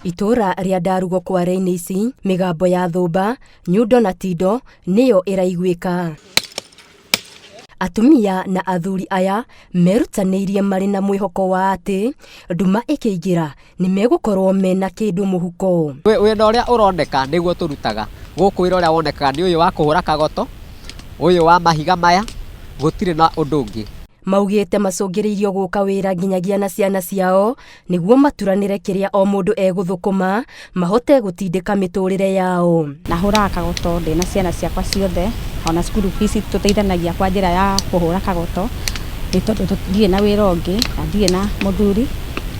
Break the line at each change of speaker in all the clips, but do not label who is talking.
Itura ria Ndarugo kware-inĩ ici migambo ya thumba, nyundo na tindo niyo iraiguika. Atumia na athuri aya merutaniirie mari na mwihoko wa ati nduma ikiingira ni megukorwo mena kindu muhuko.
Wina uria uroneka niguo turutaga guku wira uria wonekaga ni uyu wa kuhura kagoto, uyu wa mahiga maya, gutire na undu ungi.
Maugite macungiriirio guka wira nginyagia na ciana ciao niguo maturanire kiria o mundu eguthukuma mahote gutindika miturire yao.
Nahura kagoto ndina ciana ciakwa ciothe, ona school fees tuteithanagia kwa njira ya kuhura kagoto ni tondu tutie na wira ungi na ndie na muthuri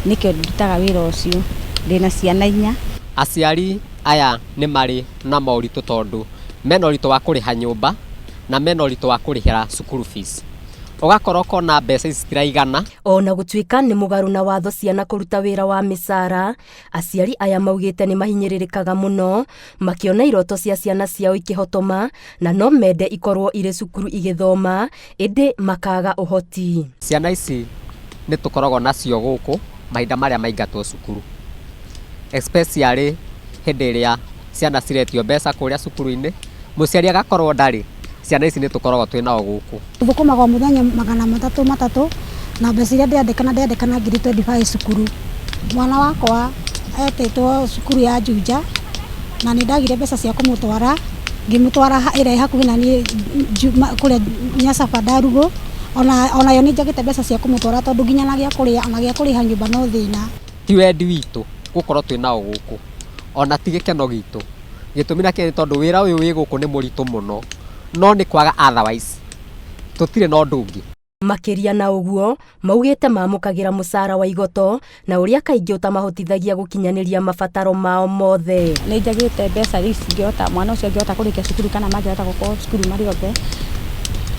nikio ndutaga wira ucio ndina ciana 4.
Aciari aya ni mari na mauritu tondu mena uritu wa kuriha nyumba na mena uritu wa kurihira school fees. Ugakorwo kona mbeca citiraigana.
Ona gutuika ni mugaru na watho ciana kuruta wira wa misara, aciari aya maugite ni mahinyiririkaga muno makiona iroto cia ciana ciao ikihotoma na no mende ikorwo ire cukuru igithoma indi makaga uhoti.
Ciana ici ni tukoragwo nacio guku mahinda maria maingatwo cukuru, especially hindi iria ciana ciretio mbeca kuria cukuru-ini, muciari agakorwo ndari, ciana ici ni tukoragwo twinao guku.
Thukumaga muthenya 300 na mbeca iria ndendekana 25 cukuru. Mwana wakwa etitwo cukuru ya Juja na ni ndagire mbeca cia kumutwara, ngimutwara ira hakuhi na ni kuria Nyacaba Ndarugo, ona yo ni njagite mbeca cia kumutwara tondu nginya nagia kuriha nyumba no thina.
Ti wendi witu gukorwo twinao guku, ona ti gikeno gitu. Gitumi na kiri tondu wira uyu wi guku ni muritu muno, no ni kwaga otherwise tutire no ndungi.
Makiria na uguo maugite mamukagira musara wa igoto na uria kaingi utamahotithagia gukinyaniria mabataro mao mothe.
Ni njagite mbeca ici ngiota mwana ucio ngiota kurikia cukuru kana mangiota gukorwo cukuru mari othe.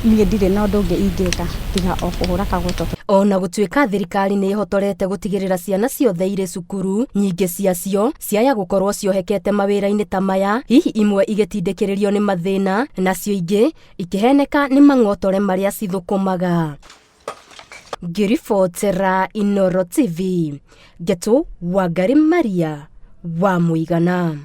Niĩ ndire na ũndũ ũngĩ ingĩka tiga o kũhũra kagoto.
Ona gutuika thirikari ni ihotorete gutigirira ciana ciothe ire cukuru, nyingi ciacio ciaya gukorwo ciohekete mawira-ini ta maya, hihi imwe igitindikiririo ni mathina nacio ingi ikiheneka ni mang'otore maria cithukumaga. Ngiribotera Inooro TV, Getu Wangari Maria wa Muigana.